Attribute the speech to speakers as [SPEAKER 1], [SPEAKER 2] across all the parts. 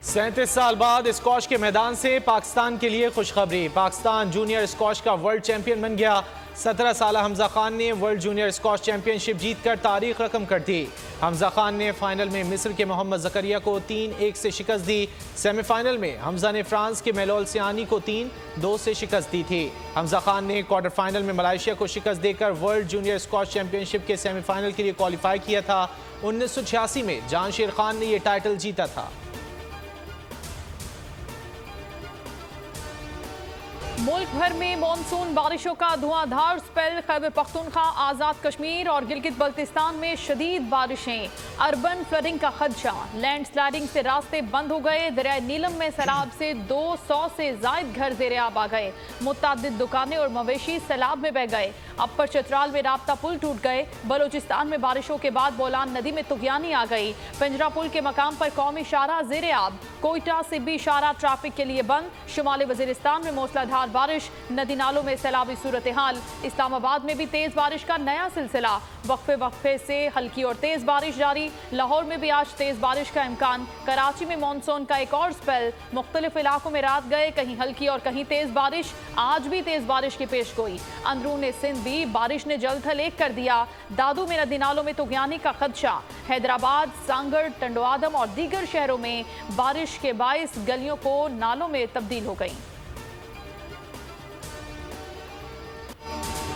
[SPEAKER 1] 37 साल बाद स्क्वॉश के मैदान से पाकिस्तान के लिए खुशखबरी। पाकिस्तान जूनियर स्क्वॉश का वर्ल्ड चैंपियन बन गया। 17 साल हमजा खान ने वर्ल्ड जूनियर स्क्वॉश चैंपियनशिप जीतकर तारीख रकम कर दी। हमजा खान ने फाइनल में मिस्र के मोहम्मद जकरिया को 3-1 से शिकस्त दी। सेमीफाइनल में हमजा ने फ्रांस के मेलोल सियानी को 3-2 से शिकस्त दी थी। हमजा खान ने क्वार्टर फाइनल में मलेशिया को शिकस्त देकर वर्ल्ड जूनियर स्क्वॉश चैंपियनशिप के सेमीफाइनल के लिए क्वालिफाई किया था। 1986 में जानशीर खान ने यह टाइटल जीता था।
[SPEAKER 2] मुल्क भर में मानसून बारिशों का धुआंधार स्पेल। खैबर पख्तूनख्वा, आज़ाद कश्मीर और गिलगित बल्तिस्तान में शदीद बारिशें। अर्बन फ्लडिंग का खदशा। लैंड स्लाइडिंग से रास्ते बंद हो गए। दरिया नीलम में सैलाब से 200 से जायद घर ज़ेरे आब आ गए। मुतअद्दिद दुकानें और मवेशी सैलाब में बह गए। अपर चतराल में राब्ता पुल टूट गए। बलोचिस्तान में बारिशों के बाद बोलान नदी में तुगयानी आ गई। पिंजरा पुल के मकाम पर कौमी शाहराह ज़ेरे आब। कोयटा सिब्बी शाहराह ट्रैफिक के लिए बंद। शुमाली वजीरिस्तान में मूसलाधार बारिश। नदी नालों में सैलाबी सूरत हाल। इस्लामाबाद में भी तेज बारिश का नया सिलसिला। वक्फे वक्फे से हल्की और तेज बारिश जारी। लाहौर में भी आज तेज बारिश का इम्कान। कराची में मानसून का एक और स्पेल। मुख्तलिफ इलाकों में रात गए, कहीं हल्की और कहीं तेज बारिश। आज भी तेज बारिश की पेशगोई। अंदरून सिंध भी बारिश ने जल्द हलेक कर दिया। दादू में नदी नालों में तुगयानी का खदशा। हैदराबाद, सांगड़, टंडोआदम और दीगर शहरों में बारिश के बाइस गलियों को नालों में तब्दील हो गई।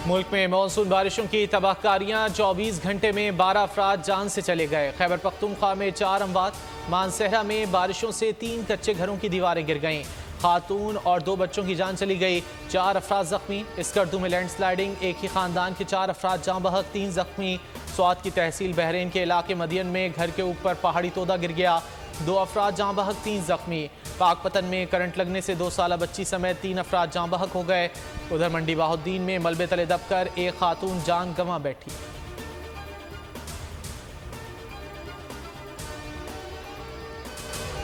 [SPEAKER 1] मुल्क में मानसून बारिशों की तबाहकारियां। 24 घंटे में 12 अफराद जान से चले गए। खैबर पख्तूनख्वा में 4 अमवात। मानसहरा में बारिशों से 3 कच्चे घरों की दीवारें गिर गईं। खातून और 2 बच्चों की जान चली गई। 4 अफराद जख्मी। इसकर्दू में लैंडस्लाइडिंग। एक ही खानदान के 4 अफराद जाँ बहक, 3 जख्मी। स्वात की तहसील बहरीन के इलाके मदियन में घर के ऊपर पहाड़ी तोदा गिर गया। 2 अफराद जाँ बहक, 3 जख्मी। पाकपतन में करंट लगने से 2 साला बच्ची समेत 3 अफराद जाँ बहक हो गए। उधर मंडी बाहुद्दीन में मलबे तले दबकर एक खातून जान गंवा बैठी।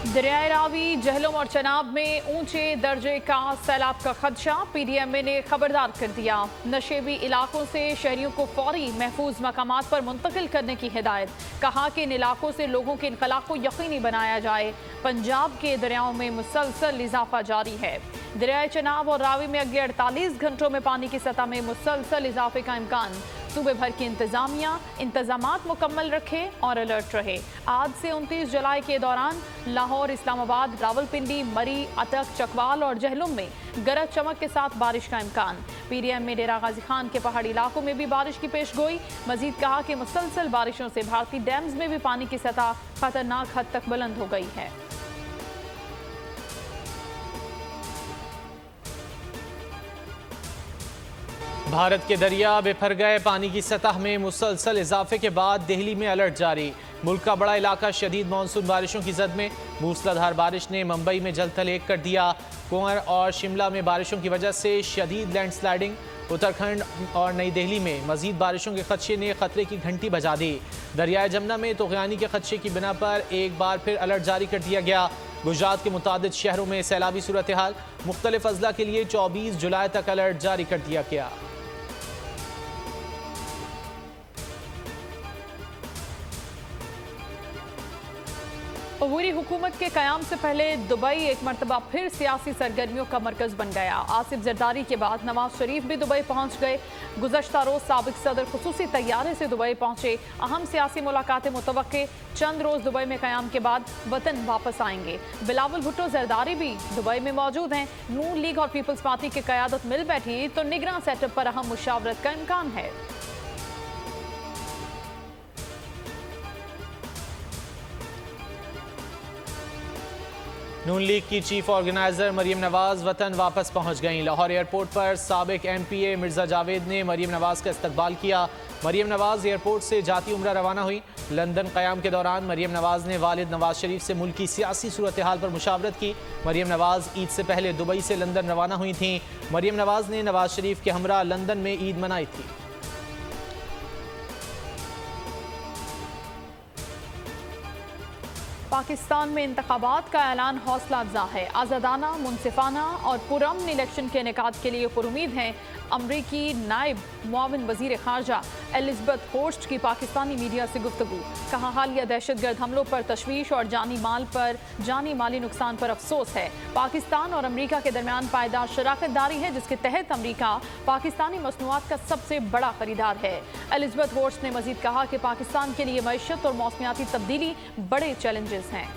[SPEAKER 2] दरियाए रावी, जहलम और चनाब में ऊंचे दर्जे का सैलाब का खदशा। पीडीएमए ने खबरदार कर दिया। नशेबी इलाकों से शहरियों को फौरी महफूज मकामात पर मुंतकिल करने की हिदायत। कहा कि इन इलाकों से लोगों के इनकला को यकीनी बनाया जाए। पंजाब के दरियाओं में मुसलसल इजाफा जारी है। दरियाए चनाब और रावी में अगले 48 घंटों में पानी की सतह में मुसलसल इजाफे का इम्कान। सूबे भर की इंतजामिया इंतजामात मुकम्मल रखे और अलर्ट रहे। आज से 29 जुलाई के दौरान लाहौर, इस्लामाबाद, रावलपिंडी, मरी, अटक, चकवाल और जहलुम में गरज चमक के साथ बारिश का इम्कान। पीडीएम में डेरा गाजी खान के पहाड़ी इलाकों में भी बारिश की पेशगोई। मजीद कहा कि मुसलसल बारिशों से भारतीय डैम्स में भी पानी की सतह खतरनाक हद तक बुलंद हो गई है।
[SPEAKER 1] भारत के दरिया बेफर गए। पानी की सतह में मुसलसल इजाफे के बाद दिल्ली में अलर्ट जारी। मुल्क का बड़ा इलाका शदीद मानसून बारिशों की जद में। मूसलाधार बारिश ने मुंबई में जल्द हलेक कर दिया। कुंवर और शिमला में बारिशों की वजह से शदीद लैंडस्लाइडिंग। उत्तराखंड और नई दिल्ली में मजीद बारिशों के खदशे ने खतरे की घंटी बजा दी। दरियाए जमुना में तुगयानी के खदशे की बिना पर एक बार फिर अलर्ट जारी कर दिया गया। गुजरात के मुतादिद शहरों में सैलाबी सूरत हाल। मुख्तलिफ अजला के लिए 24 जुलाई तक अलर्ट जारी कर दिया गया।
[SPEAKER 2] अबूरी हुकूमत के क़याम से पहले दुबई एक मरतबा फिर सियासी सरगर्मियों का मरकज़ बन गया। आसिफ जरदारी के बाद नवाज शरीफ भी दुबई पहुंच गए। गुज़श्ता रोज़ साबिक सदर खुसूसी तैयारे से दुबई पहुंचे। अहम सियासी मुलाकातें मुतवक्के। चंद रोज़ दुबई में क़याम के बाद वतन वापस आएंगे। बिलावल भुट्टो जरदारी भी दुबई में मौजूद हैं। नून लीग और पीपल्स पार्टी की क़यादत मिल बैठी तो निगरान सेटअप पर अहम मुशावरत का इम्कान है।
[SPEAKER 1] नून लीग की चीफ ऑर्गेनाइजर मरीम नवाज वतन वापस पहुंच गईं। लाहौर एयरपोर्ट पर साबिक एमपीए मिर्जा जावेद ने मरीम नवाज का इस्तकबाल किया। मरीम नवाज एयरपोर्ट से जाती उम्रा रवाना हुई। लंदन क़याम के दौरान मरीम नवाज ने वालिद नवाज शरीफ से मुल्की सियासी सूरत हाल पर मुशावरत की। मरीम नवाज ईद से पहले दुबई से लंदन रवाना हुई थीं। मरीम नवाज ने नवाज शरीफ के हमरा लंदन में ईद मनाई थी।
[SPEAKER 2] पाकिस्तान में इंतखाबात का ऐलान हौसला अफजा है। आज़ादाना, मुनसिफाना और पुरअमन इलेक्शन के इनेकाद के लिए पुरुमीद हैं अमरीकी नायब मुआविन वजीर खारजा एलिजबेथ होस्ट की पाकिस्तानी मीडिया से गुफ्तगू। कहा, हालिया दहशतगर्द हमलों पर तशवीश और जानी माली नुकसान पर अफसोस है। पाकिस्तान और अमरीका के दरमियान पायदार शराकतदारी है, जिसके तहत अमरीका पाकिस्तानी मसनूआत का सबसे बड़ा खरीदार है। एलिजबेथ होस्ट ने मजीद कहा कि पाकिस्तान के लिए मईशत और मौसमियाती तब्दीली बड़े चैलेंजेस हैं।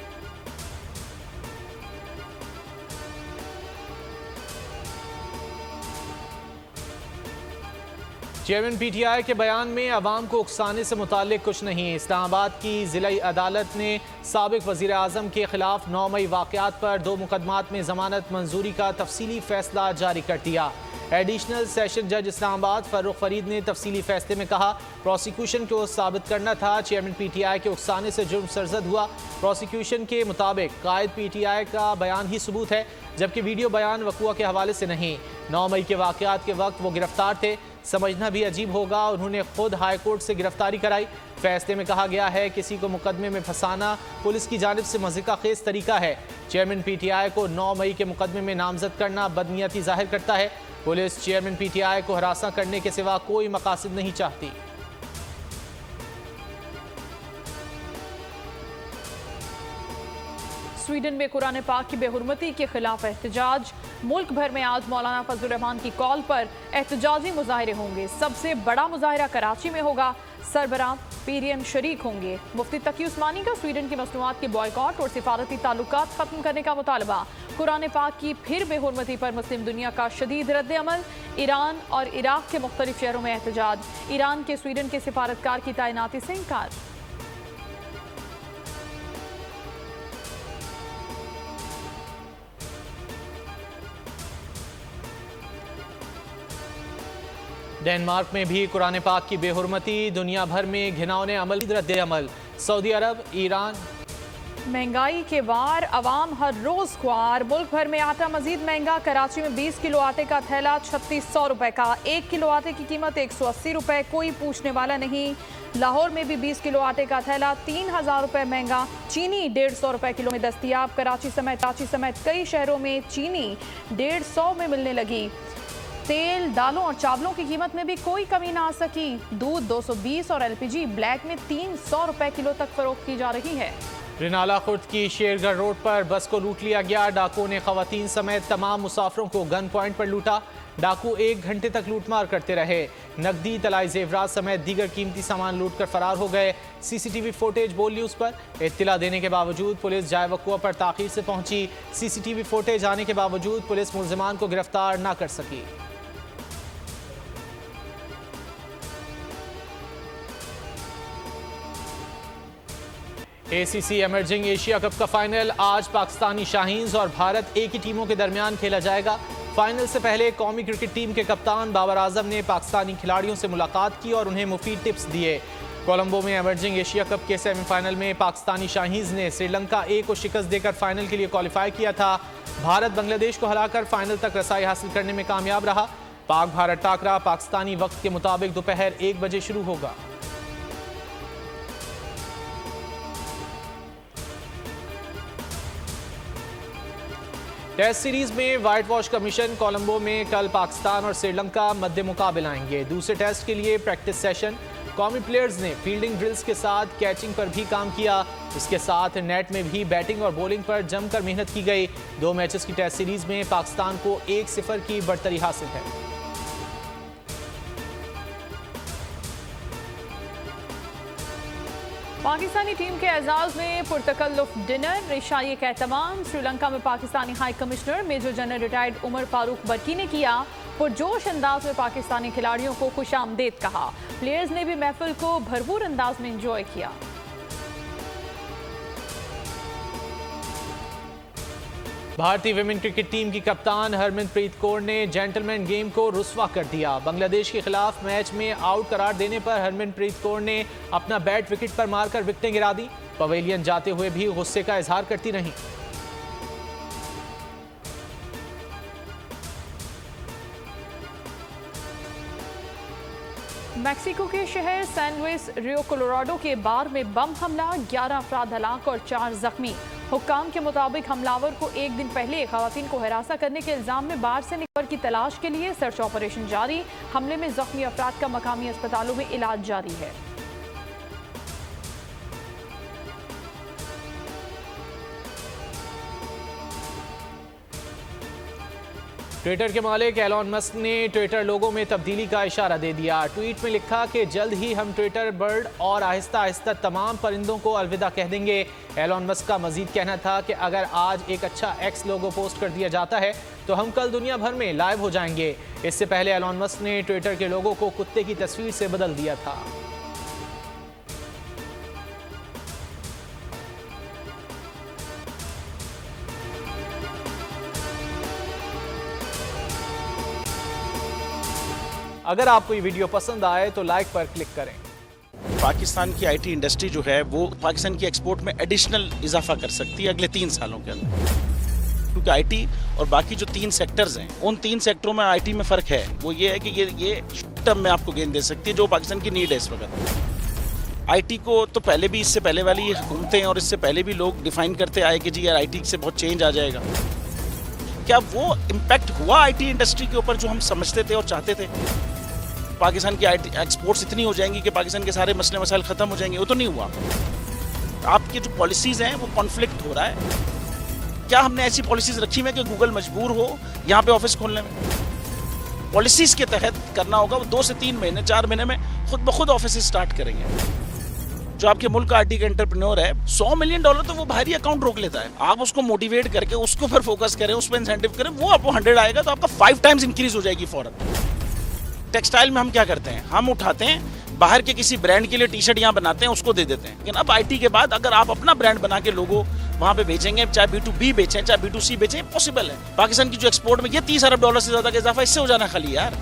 [SPEAKER 1] चेयरमैन पीटीआई के बयान में अवाम को उकसाने से मुताल्लिक कुछ नहीं। इस्लामाबाद की जिला अदालत ने साबिक वजीर आजम के खिलाफ 9 मई वाक़यात पर 2 मुकदमात में जमानत मंजूरी का तफसीली फैसला जारी कर दिया। एडिशनल सेशन जज इस्लामाबाद फर्रुख फरीद ने तफसीली फैसले में कहा, प्रोसिक्यूशन को साबित करना था चेयरमैन पीटीआई के उकसाने से जुर्म सरजद हुआ। प्रोसिक्यूशन के मुताबिक कायद पीटीआई का बयान ही सबूत है, जबकि वीडियो बयान वक़ुआ के हवाले से नहीं। 9 मई के वाक़यात के वक्त वो गिरफ्तार थे। समझना भी अजीब होगा, उन्होंने खुद हाई कोर्ट से गिरफ्तारी कराई। फैसले में कहा गया है, किसी को मुकदमे में फंसाना पुलिस की जानिब से मज़ीक़ा खेज़ तरीका है। चेयरमैन पीटीआई को 9 मई के मुकदमे में नामजद करना बदनीयती जाहिर करता है। पुलिस चेयरमैन पीटीआई को हरासा करने के सिवा कोई मकासद नहीं चाहती।
[SPEAKER 2] स्वीडन में कुरान पाक की बेहुरमती के खिलाफ एहतजाज। मुल्क भर में आज मौलाना फजलुर रहमान की कॉल पर एहतजाजी मुजाहरे होंगे। सबसे बड़ा मुजाहरा कराची में होगा। सरबराह पीरियन शरीक होंगे। मुफ्ती तकी उस्मानी का स्वीडन की मसनूआत के बॉयकॉट और सिफारती ताल्लुकात खत्म करने का मुतालबा। कुरान पाक की फिर बेहुरमती पर मुस्लिम दुनिया का शदीद रद्द अमल। ईरान और इराक के मुख्तलिफ शहरों में एहतजाज। ईरान के स्वीडन के सिफारतकार की तैनाती से इनकार।
[SPEAKER 1] डेनमार्क में भी कुरान पाक की बेहुरमती। दुनिया भर में घिनौने अमल रद्द अमल। सऊदी अरब, ईरान।
[SPEAKER 2] महंगाई के वार, अवाम हर रोज ख्वार। मुल्क भर में आटा मजीद महंगा। कराची में 20 किलो आटे का थैला 3600 रुपए का। 1 किलो आटे की कीमत 180 रुपए, कोई पूछने वाला नहीं। लाहौर में भी 20 किलो आटे का थैला 3000 रुपए महंगा। चीनी 150 रुपए किलो में दस्तयाब। कराची समेत कई शहरों में चीनी 150 में मिलने लगी। तेल, दालों और चावलों की कीमत में भी कोई कमी ना आ सकी। दूध 220 और एलपीजी ब्लैक में 300 रुपए किलो तक फरोख्त की जा रही है।
[SPEAKER 1] रिनाला खुर्द की शेरगढ़ रोड पर बस को लूट लिया गया। डाकुओं ने खवातीन समेत तमाम मुसाफिरों को गन पॉइंट पर लूटा। डाकू 1 घंटे तक लूटमार करते रहे। नकदी, तलाई जेवरात समेत दीगर कीमती सामान लूट कर फरार हो गए। सीसीटीवी फुटेज बोल न्यूज़ पर इत्तला देने के बावजूद पुलिस जाए वक़ुआ पर ताख़ीर से पहुंची। सीसीटीवी फुटेज आने के बावजूद पुलिस मुल्ज़िमान को गिरफ्तार न कर सकी। ACC एमर्जिंग एशिया कप का फाइनल आज पाकिस्तानी शाहीन्स और भारत एक ही टीमों के दरमियान खेला जाएगा। फाइनल से पहले कौमी क्रिकेट टीम के कप्तान बाबर आजम ने पाकिस्तानी खिलाड़ियों से मुलाकात की और उन्हें मुफीद टिप्स दिए। कोलंबो में एमर्जिंग एशिया कप के सेमीफाइनल में पाकिस्तानी शाहीन्स ने श्रीलंका ए को शिकस्त देकर फाइनल के लिए क्वालिफाई किया था। भारत बांग्लादेश को हराकर फाइनल तक रसाई हासिल करने में कामयाब रहा। पाक भारत टाकरा पाकिस्तानी वक्त के मुताबिक दोपहर 1 बजे शुरू होगा। टेस्ट सीरीज में व्हाइट वॉश कमीशन कोलंबो में कल पाकिस्तान और श्रीलंका मध्य मुकाबले आएंगे। दूसरे टेस्ट के लिए प्रैक्टिस सेशन। कौमी प्लेयर्स ने फील्डिंग ड्रिल्स के साथ कैचिंग पर भी काम किया। इसके साथ नेट में भी बैटिंग और बॉलिंग पर जमकर मेहनत की गई। 2 मैचेस की टेस्ट सीरीज में पाकिस्तान को 1-0 की बढ़तरी हासिल है।
[SPEAKER 2] पाकिस्तानी टीम के एजाज में पुरतकल्लुफ डिनर, इशाई का एहतमाम। श्रीलंका में Pakistani high commissioner major general retired Umar Farooq Barki ने किया पुरजोश अंदाज में पाकिस्तानी खिलाड़ियों को खुशामदीद कहा। प्लेयर्स ने भी महफिल को भरपूर अंदाज में एंजॉय किया।
[SPEAKER 1] भारतीय विमेन क्रिकेट टीम की कप्तान हरमनप्रीत कौर ने जेंटलमैन गेम को रुस्वा कर दिया। बांग्लादेश के खिलाफ मैच में आउट करार देने पर हरमनप्रीत कौर ने अपना बैट विकेट पर मारकर विकेटें गिरा दी। पवेलियन जाते हुए भी गुस्से का इजहार करती रहीं।
[SPEAKER 2] मैक्सिको के शहर सैन लुइस रियो कोलोराडो के बार में बम हमला, 11 अफराद हलाक और 4 जख्मी। हुक्काम के मुताबिक हमलावर को एक दिन पहले खवातीन को हिरासा करने के इल्जाम में बाहर से निकल की तलाश के लिए सर्च ऑपरेशन जारी। हमले में जख्मी अफराद का मकामी अस्पतालों में इलाज जारी है।
[SPEAKER 1] ट्विटर के मालिक एलॉन मस्क ने ट्विटर लोगो में तब्दीली का इशारा दे दिया। ट्वीट में लिखा कि जल्द ही हम ट्विटर बर्ड और आहिस्ता आहिस्ता तमाम परिंदों को अलविदा कह देंगे। एलॉन मस्क का मजीद कहना था कि अगर आज एक अच्छा एक्स लोगो पोस्ट कर दिया जाता है तो हम कल दुनिया भर में लाइव हो जाएंगे। इससे पहले एलॉन मस्क ने ट्विटर के लोगो को कुत्ते की तस्वीर से बदल दिया था। अगर आपको ये वीडियो पसंद आए तो लाइक पर क्लिक करें।
[SPEAKER 3] पाकिस्तान की आईटी इंडस्ट्री जो है वो पाकिस्तान की एक्सपोर्ट में एडिशनल इजाफा कर सकती है अगले 3 सालों के अंदर, क्योंकि आईटी और बाकी जो 3 सेक्टर्स हैं उन 3 सेक्टरों में आईटी में फ़र्क है। वो ये है कि ये टर्म में आपको गेन दे सकती है जो पाकिस्तान की नीड है इस वक्त। आईटी को तो पहले भी, इससे पहले वाली हुकूमतें और इससे पहले भी लोग डिफाइन करते आए कि जी यार आईटी से बहुत चेंज आ जाएगा। क्या वो इम्पैक्ट हुआ आईटी इंडस्ट्री के ऊपर जो हम समझते थे और चाहते थे? पाकिस्तान की आईटी एक्सपोर्ट्स इतनी हो जाएंगी कि पाकिस्तान के सारे मसले मसाइल ख़त्म हो जाएंगे? वो तो नहीं हुआ। आपकी जो पॉलिसीज़ हैं वो कॉन्फ्लिक्ट हो रहा है। क्या हमने ऐसी पॉलिसीज़ रखी हुई है कि गूगल मजबूर हो यहाँ पे ऑफिस खोलने में? पॉलिसीज़ के तहत करना होगा। वो 2 से 3 महीने 4 महीने में खुद ब खुद ऑफिस स्टार्ट करेंगे। जो आपके मुल्क का आईटी का एंटरप्रेन्योर है, $100 मिलियन तो वो बाहरी अकाउंट रोक लेता है। आप उसको मोटिवेट करके उसको फिर फोकस करें, उस पर इंसेंटिव करें, वो आपको 100 आएगा तो आपका 5 टाइम्स इंक्रीज हो जाएगी फौरन। टेक्सटाइल में हम क्या करते हैं, हम उठाते हैं बाहर के किसी ब्रांड के लिए टी शर्ट यहाँ बनाते हैं, उसको दे देते हैं। लेकिन अब आईटी के बाद अगर आप अपना ब्रांड बना के लोगो वहाँ पे बेचेंगे, चाहे B2B बेचें चाहे B2C बेचें, पॉसिबल है। पाकिस्तान की जो एक्सपोर्ट में ये $30 अरब से ज़्यादा का इजाफा इससे हो जाना खाली यार।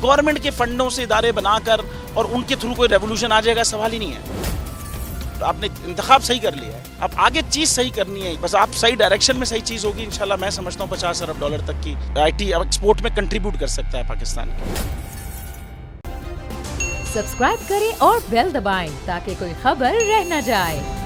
[SPEAKER 3] गवर्नमेंट के फंडों से इदारे बनाकर और उनके थ्रू कोई रेवोल्यूशन आ जाएगा, सवाल ही नहीं है। आपने इंतखाब सही कर लिया है, अब आगे चीज़ सही करनी है। बस आप सही डायरेक्शन में सही चीज़ होगी इंशाल्लाह। मैं समझता हूँ $50 अरब तक की आईटी एक्सपोर्ट में कंट्रीब्यूट कर सकता है पाकिस्तान।
[SPEAKER 4] सब्सक्राइब करें और बेल दबाएं ताकि कोई खबर रह न जाए।